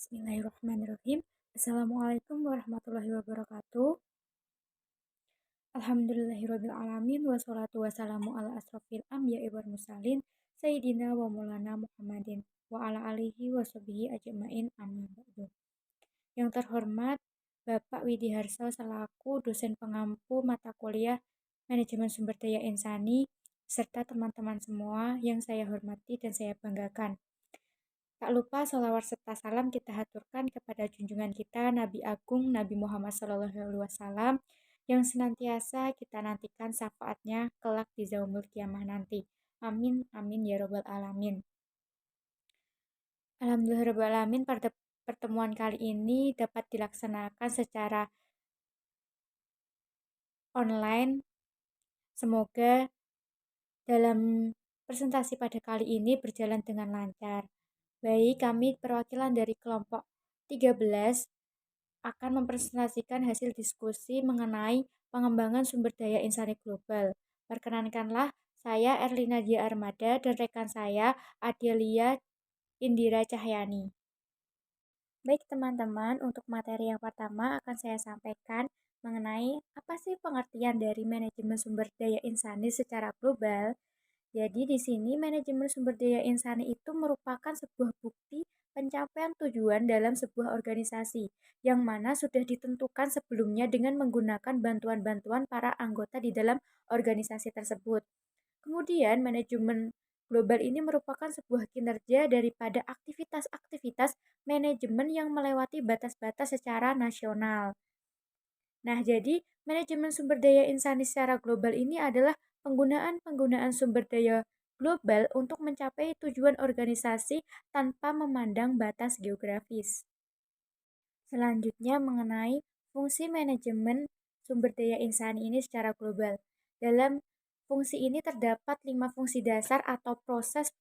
Bismillahirrahmanirrahim. Assalamualaikum warahmatullahi wabarakatuh. Alhamdulillahirrabbilalamin. Wassalatu wassalamu ala asrofil anbiya'i wal mursalin Sayyidina wa maulana Muhammadin wa ala alihi wa sahbihi ajma'in amma ba'du. Yang terhormat Bapak Widiharso selaku dosen pengampu mata kuliah Manajemen Sumber Daya Insani serta teman-teman semua yang saya hormati dan saya banggakan. Tak lupa sholawat serta salam kita haturkan kepada junjungan kita Nabi Agung Nabi Muhammad SAW yang senantiasa kita nantikan syafaatnya kelak di yaumul kiamah nanti. Amin amin ya robbal alamin. Alhamdulillahirrahmanirrahim, pada pertemuan kali ini dapat dilaksanakan secara online. Semoga dalam presentasi pada kali ini berjalan dengan lancar. Baik, kami perwakilan dari kelompok 13 akan mempresentasikan hasil diskusi mengenai pengembangan sumber daya insani global. Perkenankanlah saya Erlina Dia Armada dan rekan saya Adelia Indira Cahyani. Baik teman-teman, untuk materi yang pertama akan saya sampaikan mengenai apa sih pengertian dari manajemen sumber daya insani secara global. Jadi di sini manajemen sumber daya insani itu merupakan sebuah bukti pencapaian tujuan dalam sebuah organisasi yang mana sudah ditentukan sebelumnya dengan menggunakan bantuan-bantuan para anggota di dalam organisasi tersebut. Kemudian manajemen global ini merupakan sebuah kinerja daripada aktivitas-aktivitas manajemen yang melewati batas-batas secara nasional. Nah, jadi manajemen sumber daya insani secara global ini adalah penggunaan sumber daya global untuk mencapai tujuan organisasi tanpa memandang batas geografis. Selanjutnya mengenai fungsi manajemen sumber daya insani ini secara global. Dalam fungsi ini terdapat 5 fungsi dasar atau proses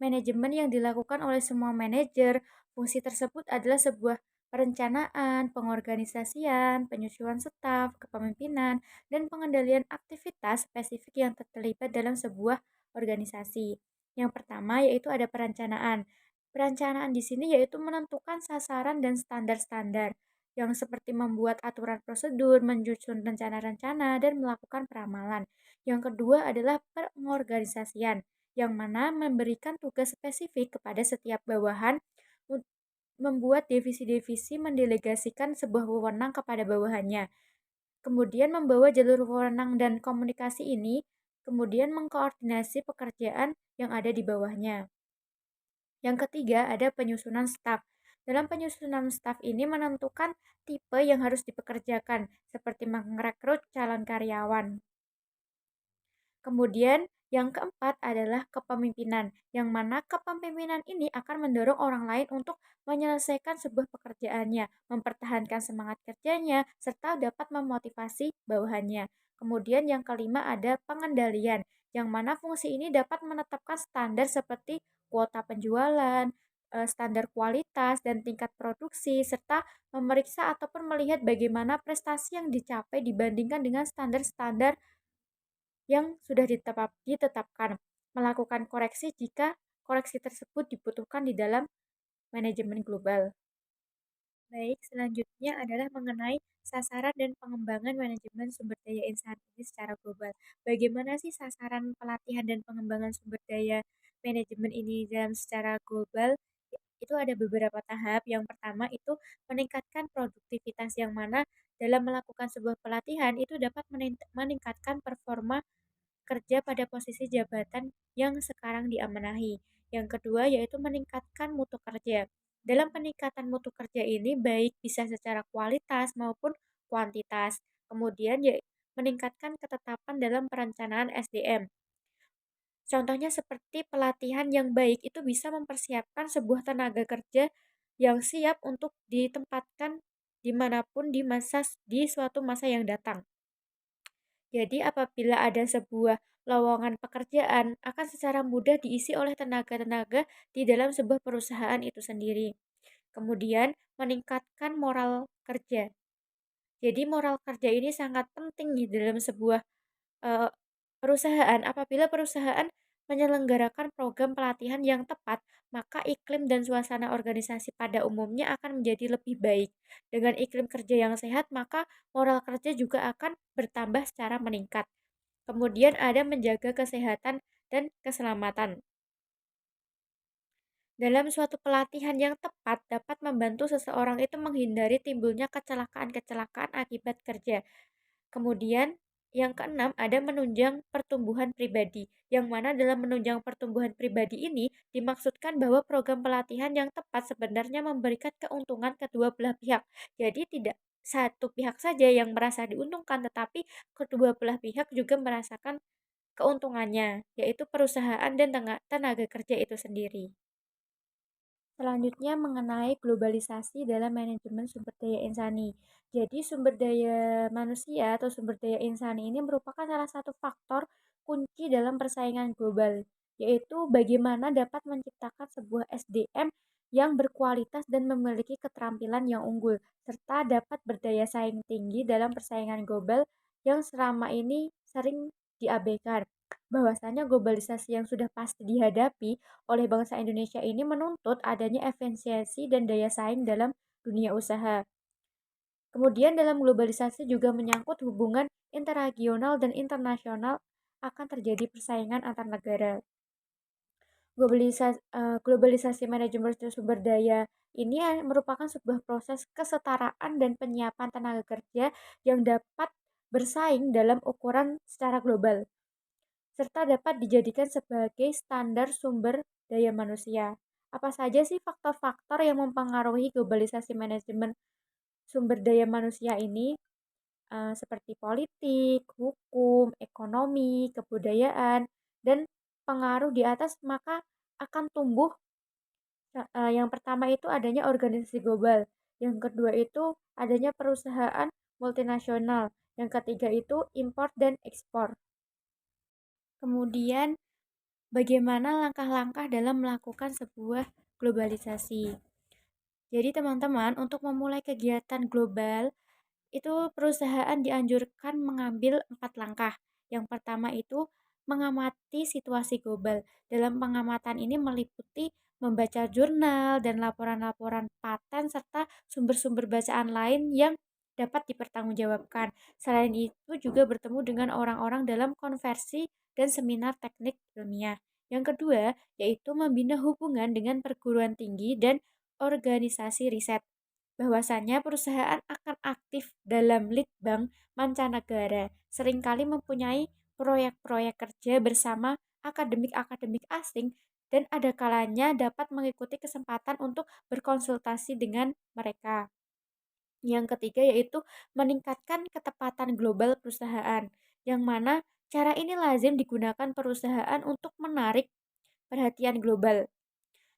manajemen yang dilakukan oleh semua manajer. Fungsi tersebut adalah sebuah perencanaan, pengorganisasian, penyusunan staf, kepemimpinan, dan pengendalian aktivitas spesifik yang terlibat dalam sebuah organisasi. Yang pertama yaitu ada perencanaan. Perencanaan di sini yaitu menentukan sasaran dan standar-standar yang seperti membuat aturan prosedur, menyusun rencana-rencana, dan melakukan peramalan. Yang kedua adalah pengorganisasian, yang mana memberikan tugas spesifik kepada setiap bawahan, membuat divisi-divisi mendelegasikan sebuah wewenang kepada bawahannya. Kemudian membawa jalur wewenang dan komunikasi ini, kemudian mengkoordinasi pekerjaan yang ada di bawahnya. Yang ketiga ada penyusunan staf. Dalam penyusunan staf ini menentukan tipe yang harus dipekerjakan, seperti merekrut calon karyawan. Kemudian yang keempat adalah kepemimpinan, yang mana kepemimpinan ini akan mendorong orang lain untuk menyelesaikan sebuah pekerjaannya, mempertahankan semangat kerjanya, serta dapat memotivasi bawahannya. Kemudian yang kelima ada pengendalian, yang mana fungsi ini dapat menetapkan standar seperti kuota penjualan, standar kualitas, dan tingkat produksi, serta memeriksa ataupun melihat bagaimana prestasi yang dicapai dibandingkan dengan standar-standar yang sudah ditetapkan, melakukan koreksi jika koreksi tersebut dibutuhkan di dalam manajemen global. Baik, selanjutnya adalah mengenai sasaran dan pengembangan manajemen sumber daya insan ini secara global. Bagaimana sih sasaran pelatihan dan pengembangan sumber daya manajemen ini dalam secara global? Itu ada beberapa tahap. Yang pertama itu meningkatkan produktivitas, yang mana dalam melakukan sebuah pelatihan itu dapat meningkatkan performa kerja pada posisi jabatan yang sekarang diamanahi. Yang kedua yaitu meningkatkan mutu kerja. Dalam peningkatan mutu kerja ini baik bisa secara kualitas maupun kuantitas. Kemudian ya meningkatkan ketetapan dalam perencanaan SDM. Contohnya seperti pelatihan yang baik itu bisa mempersiapkan sebuah tenaga kerja yang siap untuk ditempatkan dimanapun di suatu masa yang datang. Jadi apabila ada sebuah lowongan pekerjaan akan secara mudah diisi oleh tenaga-tenaga di dalam sebuah perusahaan itu sendiri. Kemudian meningkatkan moral kerja. Jadi moral kerja ini sangat penting di dalam sebuah perusahaan. Apabila perusahaan menyelenggarakan program pelatihan yang tepat, maka iklim dan suasana organisasi pada umumnya akan menjadi lebih baik. Dengan iklim kerja yang sehat, maka moral kerja juga akan bertambah secara meningkat. Kemudian ada menjaga kesehatan dan keselamatan. Dalam suatu pelatihan yang tepat dapat membantu seseorang itu menghindari timbulnya kecelakaan-kecelakaan akibat kerja. Kemudian yang keenam ada menunjang pertumbuhan pribadi, yang mana dalam menunjang pertumbuhan pribadi ini dimaksudkan bahwa program pelatihan yang tepat sebenarnya memberikan keuntungan kedua belah pihak. Jadi tidak satu pihak saja yang merasa diuntungkan, tetapi kedua belah pihak juga merasakan keuntungannya, yaitu perusahaan dan tenaga kerja itu sendiri. Selanjutnya mengenai globalisasi dalam manajemen sumber daya insani. Jadi sumber daya manusia atau sumber daya insani ini merupakan salah satu faktor kunci dalam persaingan global, yaitu bagaimana dapat menciptakan sebuah SDM yang berkualitas dan memiliki keterampilan yang unggul, serta dapat berdaya saing tinggi dalam persaingan global yang selama ini sering diabaikan. Bahwasanya globalisasi yang sudah pasti dihadapi oleh bangsa Indonesia ini menuntut adanya efisiensi dan daya saing dalam dunia usaha. Kemudian dalam globalisasi juga menyangkut hubungan interregional dan internasional akan terjadi persaingan antar negara. Globalisasi manajemen sumber daya ini merupakan sebuah proses kesetaraan dan penyiapan tenaga kerja yang dapat bersaing dalam ukuran secara global, serta dapat dijadikan sebagai standar sumber daya manusia. Apa saja sih faktor-faktor yang mempengaruhi globalisasi manajemen sumber daya manusia ini? Seperti politik, hukum, ekonomi, kebudayaan, dan pengaruh di atas maka akan tumbuh. Yang pertama itu adanya organisasi global, yang kedua itu adanya perusahaan multinasional, yang ketiga itu impor dan ekspor. Kemudian bagaimana langkah-langkah dalam melakukan sebuah globalisasi? Jadi teman-teman, untuk memulai kegiatan global, itu perusahaan dianjurkan mengambil 4 langkah. Yang pertama itu mengamati situasi global. Dalam pengamatan ini meliputi membaca jurnal dan laporan-laporan paten serta sumber-sumber bacaan lain yang dapat dipertanggungjawabkan. Selain itu juga bertemu dengan orang-orang dalam konversi dan seminar teknik ilmiah. Yang kedua, yaitu membina hubungan dengan perguruan tinggi dan organisasi riset. Bahwasanya perusahaan akan aktif dalam litbang mancanegara, seringkali mempunyai proyek-proyek kerja bersama akademik-akademik asing dan ada kalanya dapat mengikuti kesempatan untuk berkonsultasi dengan mereka. Yang ketiga yaitu meningkatkan ketepatan global perusahaan, yang mana cara ini lazim digunakan perusahaan untuk menarik perhatian global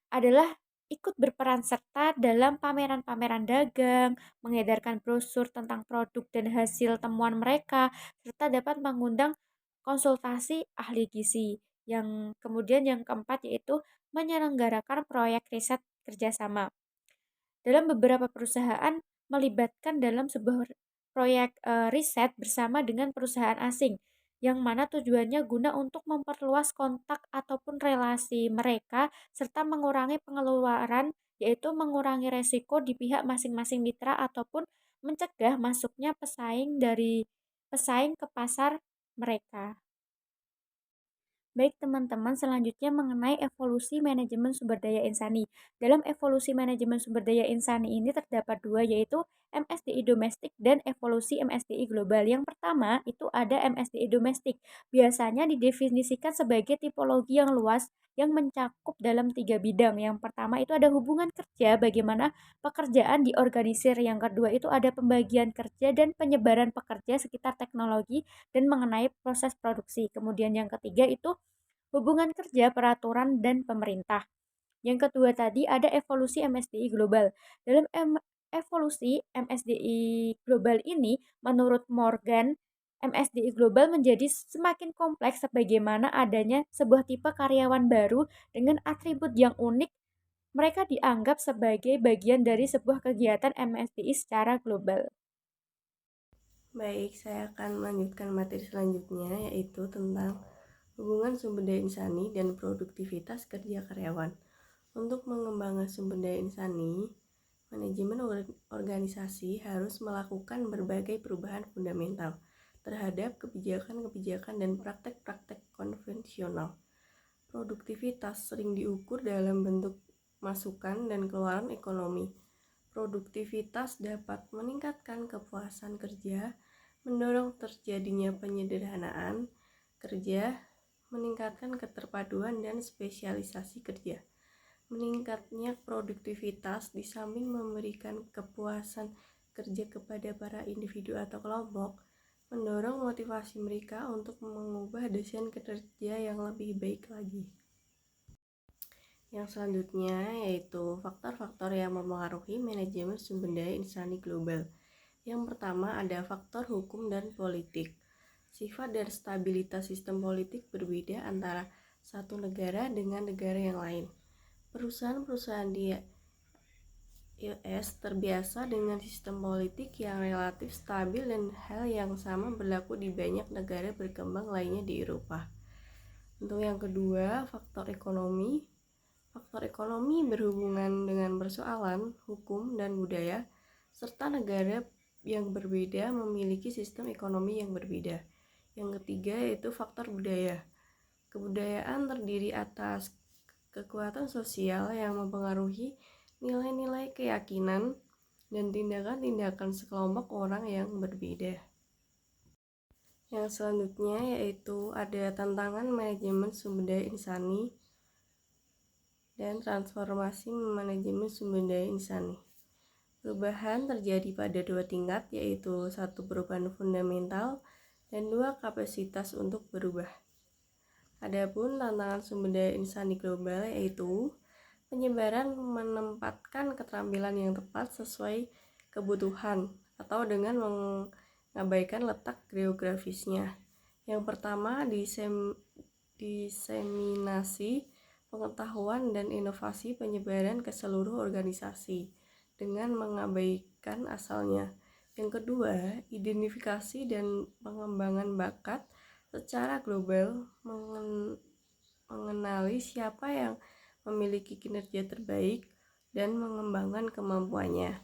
adalah ikut berperan serta dalam pameran-pameran dagang, mengedarkan brosur tentang produk dan hasil temuan mereka, serta dapat mengundang konsultasi ahli gizi. Yang kemudian yang keempat yaitu menyelenggarakan proyek riset kerjasama. Dalam beberapa perusahaan melibatkan dalam sebuah proyek riset bersama dengan perusahaan asing, yang mana tujuannya guna untuk memperluas kontak ataupun relasi mereka serta mengurangi pengeluaran, yaitu mengurangi resiko di pihak masing-masing mitra ataupun mencegah masuknya pesaing ke pasar mereka. Baik teman-teman, selanjutnya mengenai evolusi manajemen sumber daya insani. Dalam evolusi manajemen sumber daya insani ini terdapat dua, yaitu MSDI domestik dan evolusi MSDI global. Yang pertama itu ada MSDI domestik. Biasanya didefinisikan sebagai tipologi yang luas yang mencakup dalam 3 bidang. Yang pertama itu ada hubungan kerja, bagaimana pekerjaan diorganisir. Yang kedua itu ada pembagian kerja dan penyebaran pekerja sekitar teknologi dan mengenai proses produksi. Kemudian yang ketiga itu hubungan kerja, peraturan, dan pemerintah. Yang kedua tadi ada evolusi MSDI global. Dalam evolusi MSDI global ini, menurut Morgan, MSDI global menjadi semakin kompleks sebagaimana adanya sebuah tipe karyawan baru dengan atribut yang unik. Mereka dianggap sebagai bagian dari sebuah kegiatan MSDI secara global. Baik, saya akan melanjutkan materi selanjutnya yaitu tentang hubungan sumber daya insani, dan produktivitas kerja karyawan. Untuk mengembangkan sumber daya insani, manajemen organisasi harus melakukan berbagai perubahan fundamental terhadap kebijakan-kebijakan dan praktek-praktek konvensional. Produktivitas sering diukur dalam bentuk masukan dan keluaran ekonomi. Produktivitas dapat meningkatkan kepuasan kerja, mendorong terjadinya penyederhanaan kerja, meningkatkan keterpaduan dan spesialisasi kerja. Meningkatnya produktivitas di samping memberikan kepuasan kerja kepada para individu atau kelompok, mendorong motivasi mereka untuk mengubah desain kerja yang lebih baik lagi. Yang selanjutnya yaitu faktor-faktor yang mempengaruhi manajemen sumber daya insani global. Yang pertama ada faktor hukum dan politik. Sifat dan stabilitas sistem politik berbeda antara satu negara dengan negara yang lain. Perusahaan-perusahaan di US terbiasa dengan sistem politik yang relatif stabil dan hal yang sama berlaku di banyak negara berkembang lainnya di Eropa. Untuk yang kedua, faktor ekonomi. Faktor ekonomi berhubungan dengan persoalan hukum dan budaya, serta negara yang berbeda memiliki sistem ekonomi yang berbeda. Yang ketiga yaitu faktor budaya. Kebudayaan terdiri atas kekuatan sosial yang mempengaruhi nilai-nilai keyakinan dan tindakan-tindakan sekelompok orang yang berbeda. Yang selanjutnya yaitu ada tantangan manajemen sumber daya insani dan transformasi manajemen sumber daya insani. Perubahan terjadi pada dua tingkat, yaitu satu perubahan fundamental dan dua kapasitas untuk berubah. Adapun tantangan sumber daya insani global yaitu penyebaran menempatkan keterampilan yang tepat sesuai kebutuhan atau dengan mengabaikan letak geografisnya. Yang pertama, diseminasi pengetahuan dan inovasi penyebaran ke seluruh organisasi dengan mengabaikan asalnya. Yang kedua, identifikasi dan pengembangan bakat secara global, mengenali siapa yang memiliki kinerja terbaik dan mengembangkan kemampuannya.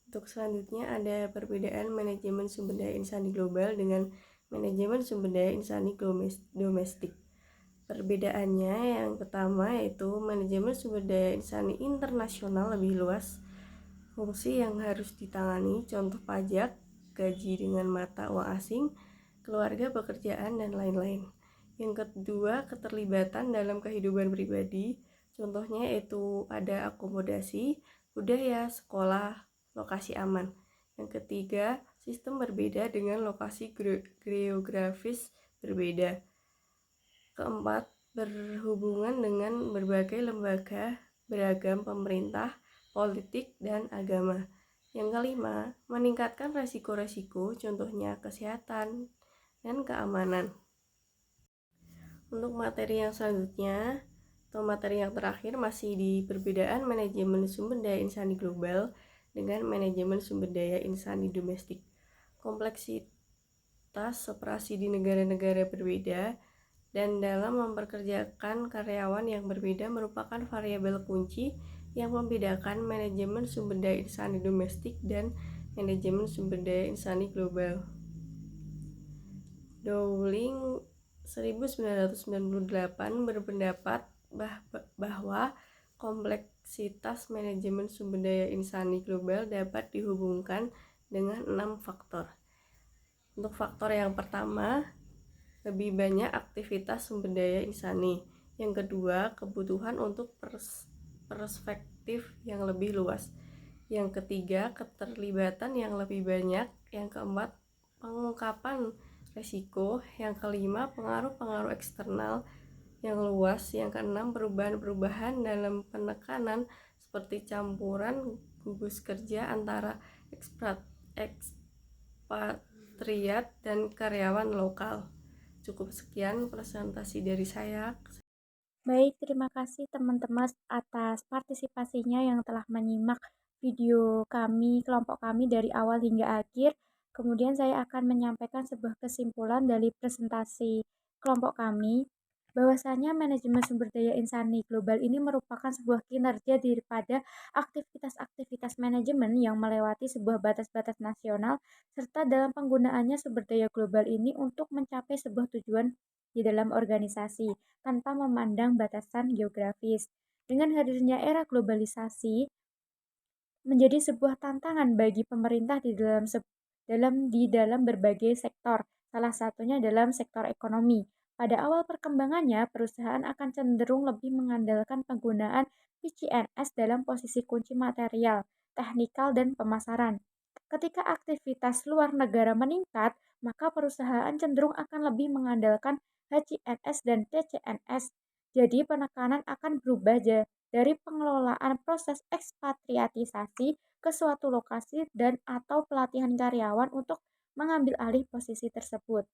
Untuk selanjutnya ada perbedaan manajemen sumber daya insani global dengan manajemen sumber daya insani domestik. Perbedaannya yang pertama yaitu manajemen sumber daya insani internasional lebih luas fungsi yang harus ditangani, contoh pajak, gaji dengan mata uang asing, keluarga, pekerjaan, dan lain-lain. Yang kedua, keterlibatan dalam kehidupan pribadi, contohnya yaitu ada akomodasi, budaya, sekolah, lokasi aman. Yang ketiga, sistem berbeda dengan lokasi geografis berbeda. Keempat, berhubungan dengan berbagai lembaga, beragam pemerintah, politik, dan agama. Yang kelima, meningkatkan resiko-resiko, contohnya kesehatan dan keamanan. Untuk materi yang selanjutnya, atau materi yang terakhir masih di perbedaan manajemen sumber daya insani global dengan manajemen sumber daya insani domestik. Kompleksitas operasi di negara-negara berbeda dan dalam memperkerjakan karyawan yang berbeda merupakan variabel kunci yang membedakan manajemen sumber daya insani domestik dan manajemen sumber daya insani global. Dowling 1998 berpendapat bahwa kompleksitas manajemen sumber daya insani global dapat dihubungkan dengan 6 faktor. Untuk faktor yang pertama, lebih banyak aktivitas sumber daya insani. Yang kedua, kebutuhan untuk perspektif yang lebih luas. Yang ketiga, keterlibatan yang lebih banyak. Yang keempat, pengungkapan resiko. Yang kelima, pengaruh-pengaruh eksternal yang luas. Yang keenam, perubahan-perubahan dalam penekanan seperti campuran gugus kerja antara ekspatriat dan karyawan lokal. Cukup sekian presentasi dari saya. Baik, terima kasih teman-teman atas partisipasinya yang telah menyimak video kami, kelompok kami dari awal hingga akhir. Kemudian saya akan menyampaikan sebuah kesimpulan dari presentasi kelompok kami, bahwasanya manajemen sumber daya insani global ini merupakan sebuah kinerja daripada aktivitas-aktivitas manajemen yang melewati sebuah batas-batas nasional, serta dalam penggunaannya sumber daya global ini untuk mencapai sebuah tujuan di dalam organisasi, tanpa memandang batasan geografis. Dengan hadirnya era globalisasi, menjadi sebuah tantangan bagi pemerintah di dalam berbagai sektor, salah satunya dalam sektor ekonomi. Pada awal perkembangannya, perusahaan akan cenderung lebih mengandalkan penggunaan PCNS dalam posisi kunci material, teknikal, dan pemasaran. Ketika aktivitas luar negara meningkat, maka perusahaan cenderung akan lebih mengandalkan HCNS dan TCNS. Jadi penekanan akan berubah dari pengelolaan proses ekspatriatisasi ke suatu lokasi dan atau pelatihan karyawan untuk mengambil alih posisi tersebut.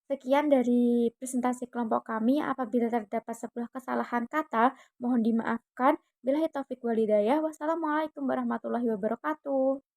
Sekian dari presentasi kelompok kami. Apabila terdapat sebuah kesalahan kata, mohon dimaafkan. Billahi taufik walhidayah. Wassalamualaikum warahmatullahi wabarakatuh.